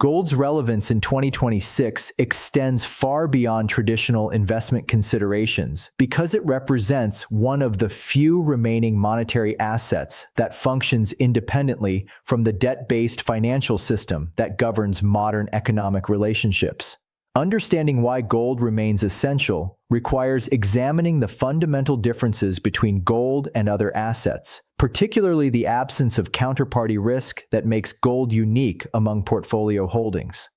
Gold's relevance in 2026 extends far beyond traditional investment considerations because it represents one of the few remaining monetary assets that functions independently from the debt-based financial system that governs modern economic relationships. Understanding why gold remains essential requires examining the fundamental differences between gold and other assets, particularly the absence of counterparty risk that makes gold unique among portfolio holdings.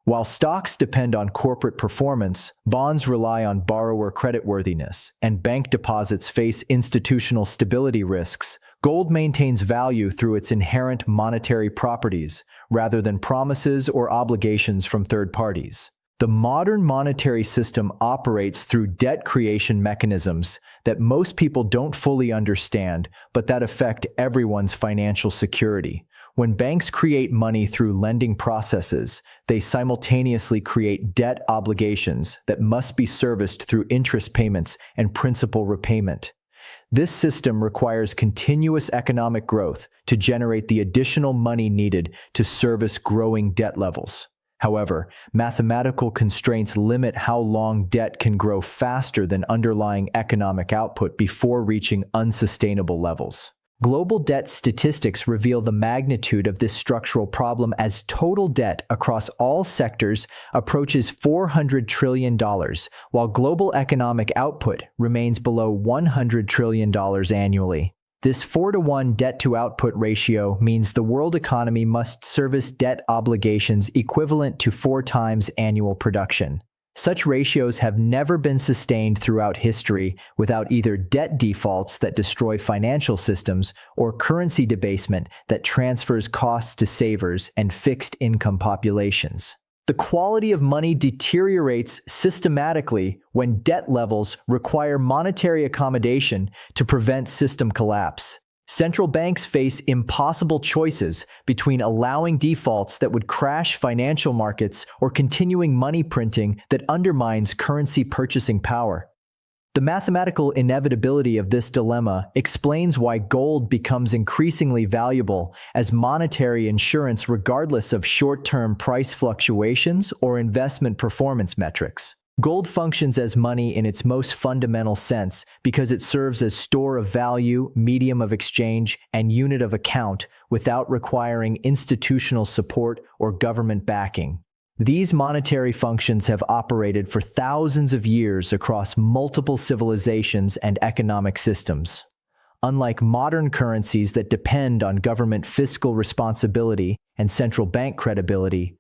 While stocks depend on corporate performance, bonds rely on borrower creditworthiness, and bank deposits face institutional stability risks, gold maintains value through its inherent monetary properties rather than promises or obligations from third parties. The modern monetary system operates through debt creation mechanisms that most people don't fully understand, but that affect everyone's financial security. When banks create money through lending processes, they simultaneously create debt obligations that must be serviced through interest payments and principal repayment. This system requires continuous economic growth to generate the additional money needed to service growing debt levels. However, mathematical constraints limit how long debt can grow faster than underlying economic output before reaching unsustainable levels. Global debt statistics reveal the magnitude of this structural problem as total debt across all sectors approaches $400 trillion, while global economic output remains below $100 trillion annually. This 4-to-1 debt-to-output ratio means the world economy must service debt obligations equivalent to 4 times annual production. Such ratios have never been sustained throughout history without either debt defaults that destroy financial systems or currency debasement that transfers costs to savers and fixed-income populations. The quality of money deteriorates systematically when debt levels require monetary accommodation to prevent system collapse. Central banks face impossible choices between allowing defaults that would crash financial markets or continuing money printing that undermines currency purchasing power. The mathematical inevitability of this dilemma explains why gold becomes increasingly valuable as monetary insurance regardless of short-term price fluctuations or investment performance metrics. Gold functions as money in its most fundamental sense because it serves as store of value, medium of exchange, and unit of account without requiring institutional support or government backing. These monetary functions have operated for thousands of years across multiple civilizations and economic systems. Unlike modern currencies that depend on government fiscal responsibility and central bank credibility,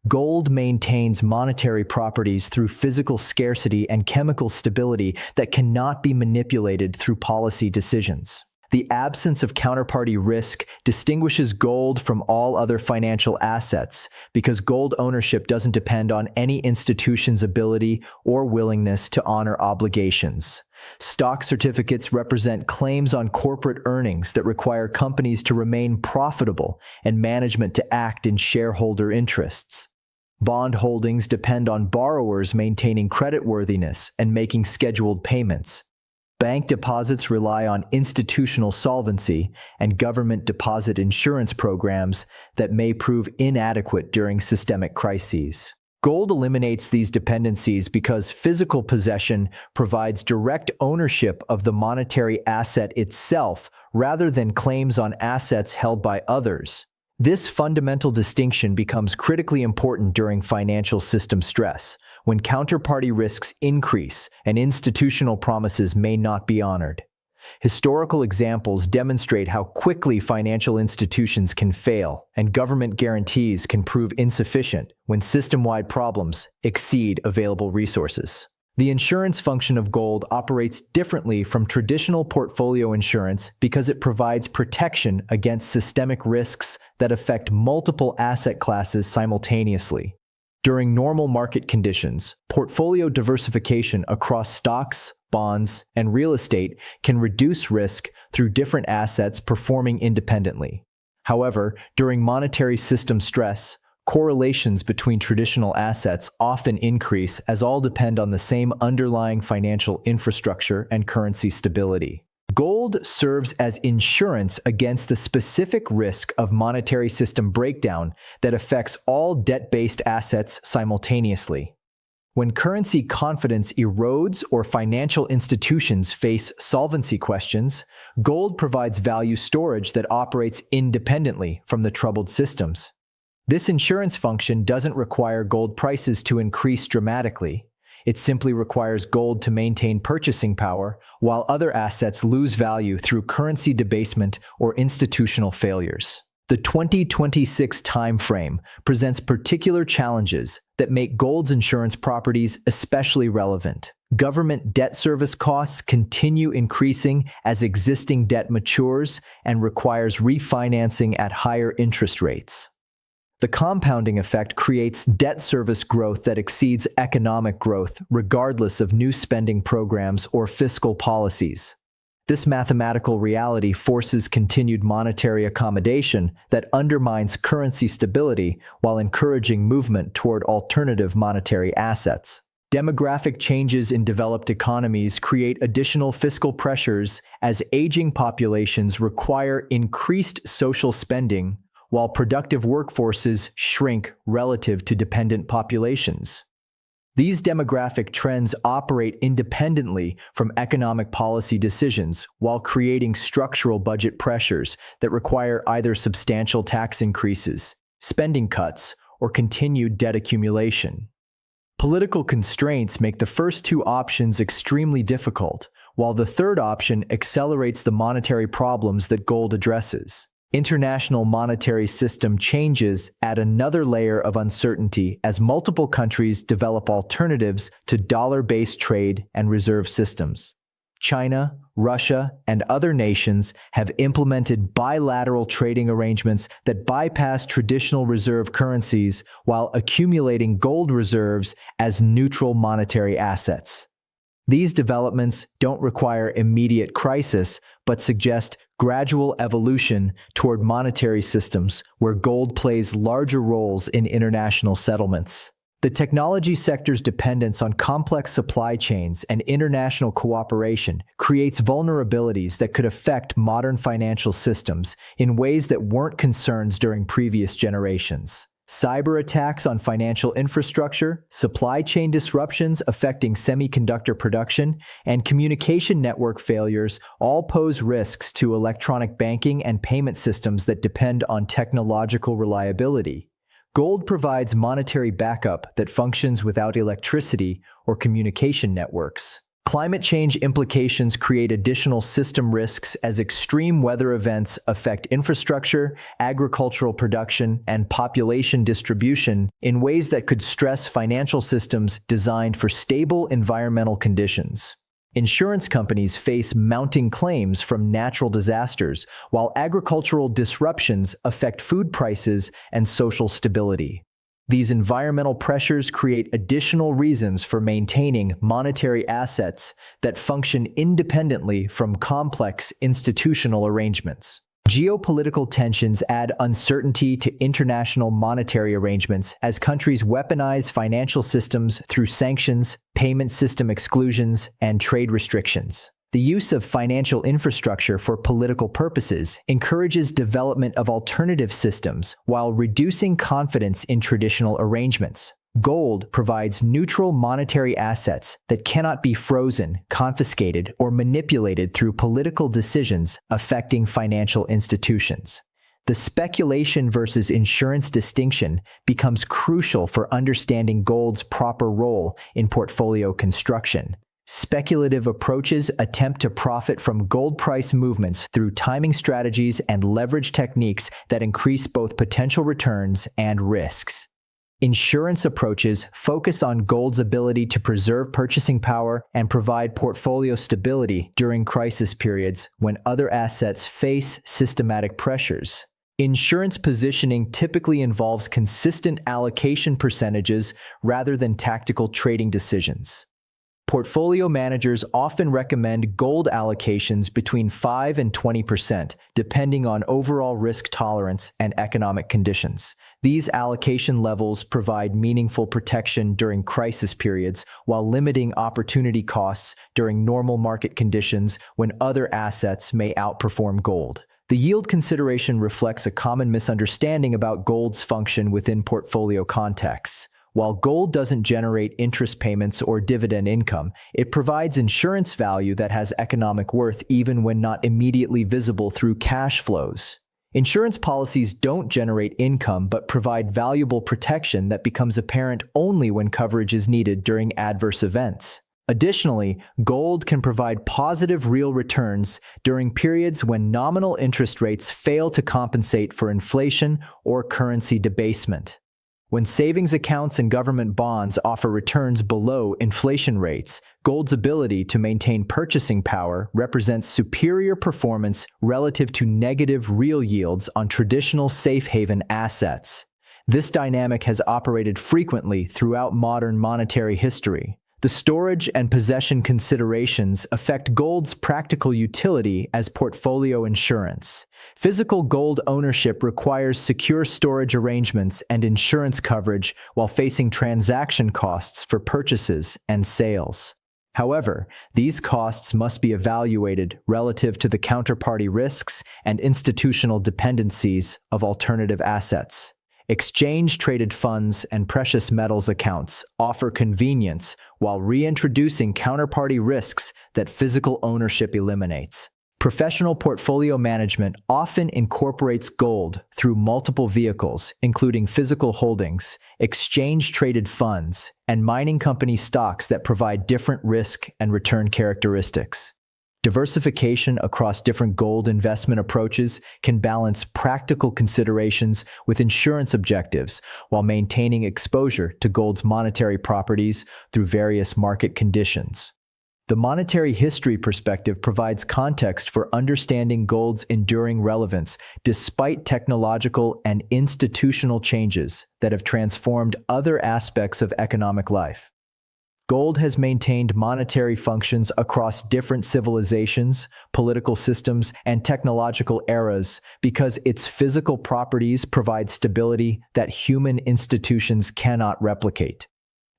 gold maintains monetary properties through physical scarcity and chemical stability that cannot be manipulated through policy decisions. The absence of counterparty risk distinguishes gold from all other financial assets because gold ownership doesn't depend on any institution's ability or willingness to honor obligations. Stock certificates represent claims on corporate earnings that require companies to remain profitable and management to act in shareholder interests. Bond holdings depend on borrowers maintaining creditworthiness and making scheduled payments. Bank deposits rely on institutional solvency and government deposit insurance programs that may prove inadequate during systemic crises. Gold eliminates these dependencies because physical possession provides direct ownership of the monetary asset itself rather than claims on assets held by others. This fundamental distinction becomes critically important during financial system stress, when counterparty risks increase and institutional promises may not be honored. Historical examples demonstrate how quickly financial institutions can fail, and government guarantees can prove insufficient when system-wide problems exceed available resources. The insurance function of gold operates differently from traditional portfolio insurance because it provides protection against systemic risks that affect multiple asset classes simultaneously. During normal market conditions, portfolio diversification across stocks, bonds, and real estate can reduce risk through different assets performing independently. However, during monetary system stress, correlations between traditional assets often increase as all depend on the same underlying financial infrastructure and currency stability. Gold serves as insurance against the specific risk of monetary system breakdown that affects all debt-based assets simultaneously. When currency confidence erodes or financial institutions face solvency questions, gold provides value storage that operates independently from the troubled systems. This insurance function doesn't require gold prices to increase dramatically. It simply requires gold to maintain purchasing power, while other assets lose value through currency debasement or institutional failures. The 2026 timeframe presents particular challenges that make gold's insurance properties especially relevant. Government debt service costs continue increasing as existing debt matures and requires refinancing at higher interest rates. The compounding effect creates debt service growth that exceeds economic growth, regardless of new spending programs or fiscal policies. This mathematical reality forces continued monetary accommodation that undermines currency stability while encouraging movement toward alternative monetary assets. Demographic changes in developed economies create additional fiscal pressures as aging populations require increased social spending, while productive workforces shrink relative to dependent populations. These demographic trends operate independently from economic policy decisions while creating structural budget pressures that require either substantial tax increases, spending cuts, or continued debt accumulation. Political constraints make the first two options extremely difficult, while the third option accelerates the monetary problems that gold addresses. International monetary system changes add another layer of uncertainty as multiple countries develop alternatives to dollar-based trade and reserve systems. China, Russia, and other nations have implemented bilateral trading arrangements that bypass traditional reserve currencies while accumulating gold reserves as neutral monetary assets. These developments don't require immediate crisis, but suggest gradual evolution toward monetary systems where gold plays larger roles in international settlements. The technology sector's dependence on complex supply chains and international cooperation creates vulnerabilities that could affect modern financial systems in ways that weren't concerns during previous generations. Cyber attacks on financial infrastructure, supply chain disruptions affecting semiconductor production, and communication network failures all pose risks to electronic banking and payment systems that depend on technological reliability. Gold provides monetary backup that functions without electricity or communication networks. Climate change implications create additional system risks as extreme weather events affect infrastructure, agricultural production, and population distribution in ways that could stress financial systems designed for stable environmental conditions. Insurance companies face mounting claims from natural disasters, while agricultural disruptions affect food prices and social stability. These environmental pressures create additional reasons for maintaining monetary assets that function independently from complex institutional arrangements. Geopolitical tensions add uncertainty to international monetary arrangements as countries weaponize financial systems through sanctions, payment system exclusions, and trade restrictions. The use of financial infrastructure for political purposes encourages development of alternative systems while reducing confidence in traditional arrangements. Gold provides neutral monetary assets that cannot be frozen, confiscated, or manipulated through political decisions affecting financial institutions. The speculation versus insurance distinction becomes crucial for understanding gold's proper role in portfolio construction. Speculative approaches attempt to profit from gold price movements through timing strategies and leverage techniques that increase both potential returns and risks. Insurance approaches focus on gold's ability to preserve purchasing power and provide portfolio stability during crisis periods when other assets face systematic pressures. Insurance positioning typically involves consistent allocation percentages rather than tactical trading decisions. Portfolio managers often recommend gold allocations between 5 and 20%, depending on overall risk tolerance and economic conditions. These allocation levels provide meaningful protection during crisis periods while limiting opportunity costs during normal market conditions when other assets may outperform gold. The yield consideration reflects a common misunderstanding about gold's function within portfolio contexts. While gold doesn't generate interest payments or dividend income, it provides insurance value that has economic worth even when not immediately visible through cash flows. Insurance policies don't generate income but provide valuable protection that becomes apparent only when coverage is needed during adverse events. Additionally, gold can provide positive real returns during periods when nominal interest rates fail to compensate for inflation or currency debasement. When savings accounts and government bonds offer returns below inflation rates, gold's ability to maintain purchasing power represents superior performance relative to negative real yields on traditional safe haven assets. This dynamic has operated frequently throughout modern monetary history. The storage and possession considerations affect gold's practical utility as portfolio insurance. Physical gold ownership requires secure storage arrangements and insurance coverage while facing transaction costs for purchases and sales. However, these costs must be evaluated relative to the counterparty risks and institutional dependencies of alternative assets. Exchange-traded funds and precious metals accounts offer convenience while reintroducing counterparty risks that physical ownership eliminates. Professional portfolio management often incorporates gold through multiple vehicles, including physical holdings, exchange-traded funds, and mining company stocks that provide different risk and return characteristics. Diversification across different gold investment approaches can balance practical considerations with insurance objectives while maintaining exposure to gold's monetary properties through various market conditions. The monetary history perspective provides context for understanding gold's enduring relevance despite technological and institutional changes that have transformed other aspects of economic life. Gold has maintained monetary functions across different civilizations, political systems, and technological eras because its physical properties provide stability that human institutions cannot replicate.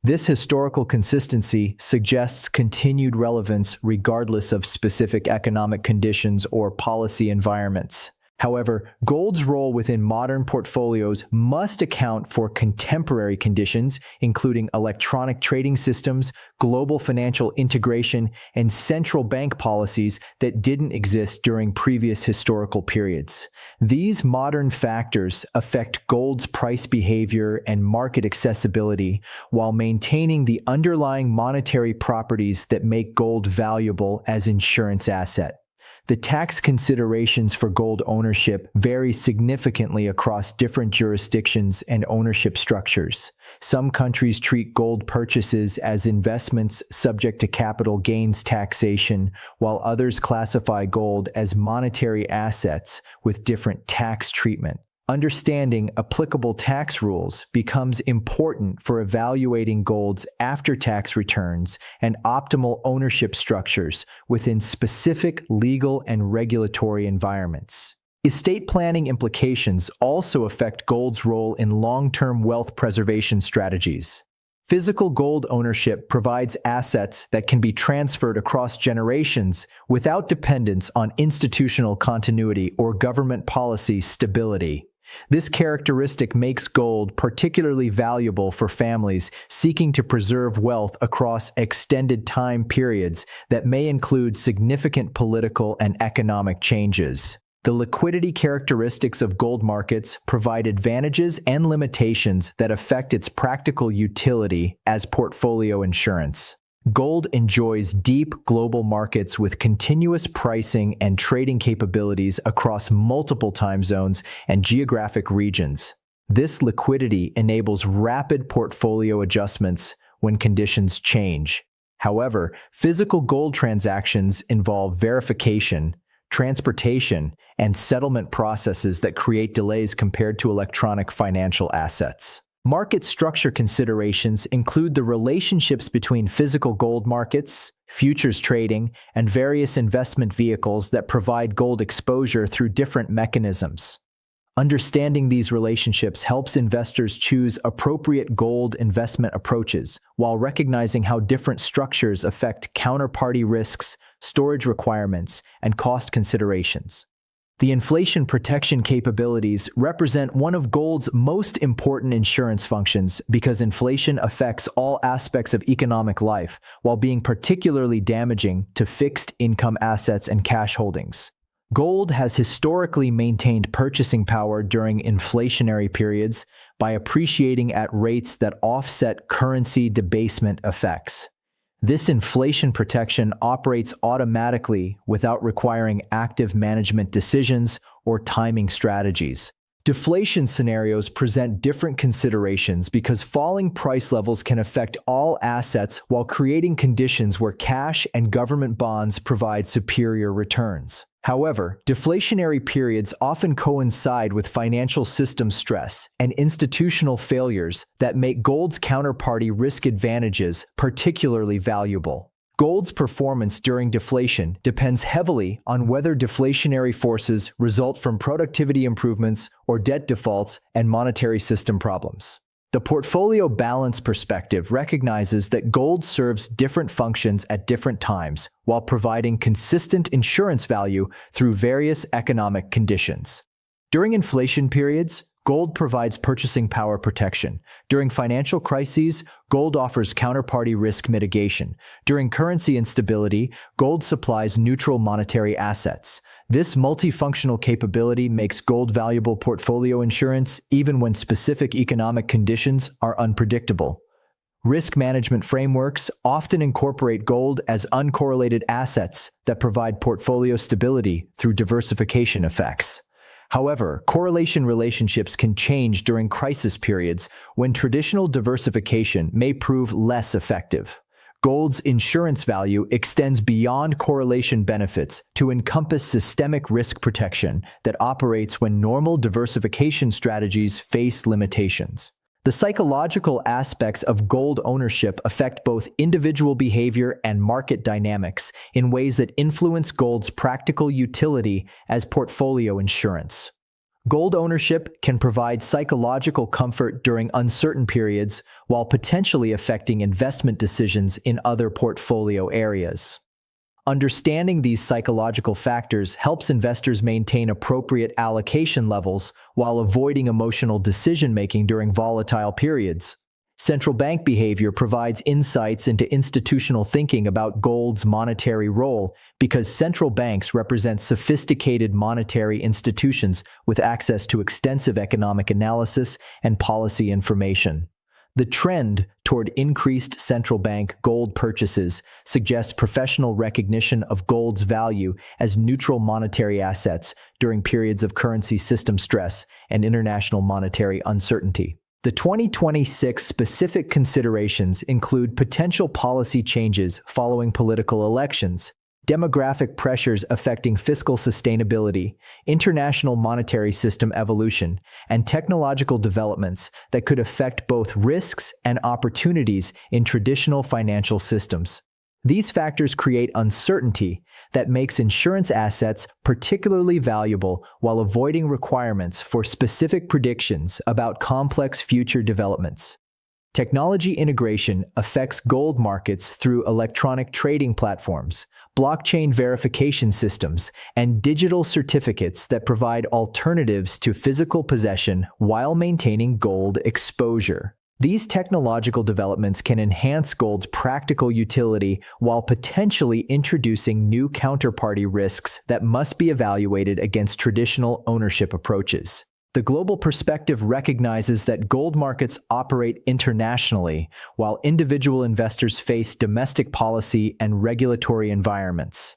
This historical consistency suggests continued relevance regardless of specific economic conditions or policy environments. However, gold's role within modern portfolios must account for contemporary conditions, including electronic trading systems, global financial integration, and central bank policies that didn't exist during previous historical periods. These modern factors affect gold's price behavior and market accessibility while maintaining the underlying monetary properties that make gold valuable as insurance asset. The tax considerations for gold ownership vary significantly across different jurisdictions and ownership structures. Some countries treat gold purchases as investments subject to capital gains taxation, while others classify gold as monetary assets with different tax treatment. Understanding applicable tax rules becomes important for evaluating gold's after-tax returns and optimal ownership structures within specific legal and regulatory environments. Estate planning implications also affect gold's role in long-term wealth preservation strategies. Physical gold ownership provides assets that can be transferred across generations without dependence on institutional continuity or government policy stability. This characteristic makes gold particularly valuable for families seeking to preserve wealth across extended time periods that may include significant political and economic changes. The liquidity characteristics of gold markets provide advantages and limitations that affect its practical utility as portfolio insurance. Gold enjoys deep global markets with continuous pricing and trading capabilities across multiple time zones and geographic regions. This liquidity enables rapid portfolio adjustments when conditions change. However, physical gold transactions involve verification, transportation, and settlement processes that create delays compared to electronic financial assets. Market structure considerations include the relationships between physical gold markets, futures trading, and various investment vehicles that provide gold exposure through different mechanisms. Understanding these relationships helps investors choose appropriate gold investment approaches while recognizing how different structures affect counterparty risks, storage requirements, and cost considerations. The inflation protection capabilities represent one of gold's most important insurance functions because inflation affects all aspects of economic life while being particularly damaging to fixed income assets and cash holdings. Gold has historically maintained purchasing power during inflationary periods by appreciating at rates that offset currency debasement effects. This inflation protection operates automatically without requiring active management decisions or timing strategies. Deflation scenarios present different considerations because falling price levels can affect all assets while creating conditions where cash and government bonds provide superior returns. However, deflationary periods often coincide with financial system stress and institutional failures that make gold's counterparty risk advantages particularly valuable. Gold's performance during deflation depends heavily on whether deflationary forces result from productivity improvements or debt defaults and monetary system problems. The portfolio balance perspective recognizes that gold serves different functions at different times while providing consistent insurance value through various economic conditions. During inflation periods, gold provides purchasing power protection. During financial crises, gold offers counterparty risk mitigation. During currency instability, gold supplies neutral monetary assets. This multifunctional capability makes gold valuable portfolio insurance even when specific economic conditions are unpredictable. Risk management frameworks often incorporate gold as uncorrelated assets that provide portfolio stability through diversification effects. However, correlation relationships can change during crisis periods when traditional diversification may prove less effective. Gold's insurance value extends beyond correlation benefits to encompass systemic risk protection that operates when normal diversification strategies face limitations. The psychological aspects of gold ownership affect both individual behavior and market dynamics in ways that influence gold's practical utility as portfolio insurance. Gold ownership can provide psychological comfort during uncertain periods while potentially affecting investment decisions in other portfolio areas. Understanding these psychological factors helps investors maintain appropriate allocation levels while avoiding emotional decision-making during volatile periods. Central bank behavior provides insights into institutional thinking about gold's monetary role because central banks represent sophisticated monetary institutions with access to extensive economic analysis and policy information. The trend toward increased central bank gold purchases suggests professional recognition of gold's value as neutral monetary assets during periods of currency system stress and international monetary uncertainty. The 2026 specific considerations include potential policy changes following political elections, demographic pressures affecting fiscal sustainability, international monetary system evolution, and technological developments that could affect both risks and opportunities in traditional financial systems. These factors create uncertainty that makes insurance assets particularly valuable while avoiding requirements for specific predictions about complex future developments. Technology integration affects gold markets through electronic trading platforms, blockchain verification systems, and digital certificates that provide alternatives to physical possession while maintaining gold exposure. These technological developments can enhance gold's practical utility while potentially introducing new counterparty risks that must be evaluated against traditional ownership approaches. The global perspective recognizes that gold markets operate internationally, while individual investors face domestic policy and regulatory environments.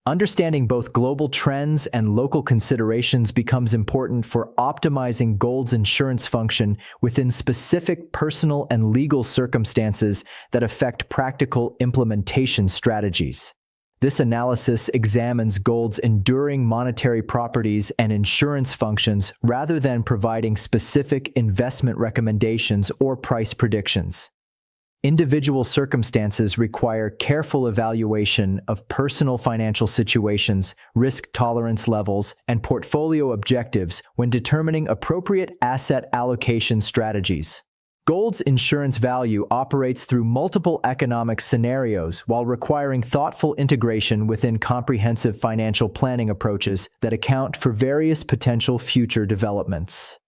Understanding both global trends and local considerations becomes important for optimizing gold's insurance function within specific personal and legal circumstances that affect practical implementation strategies. This analysis examines gold's enduring monetary properties and insurance functions rather than providing specific investment recommendations or price predictions. Individual circumstances require careful evaluation of personal financial situations, risk tolerance levels, and portfolio objectives when determining appropriate asset allocation strategies. Gold's insurance value operates through multiple economic scenarios while requiring thoughtful integration within comprehensive financial planning approaches that account for various potential future developments.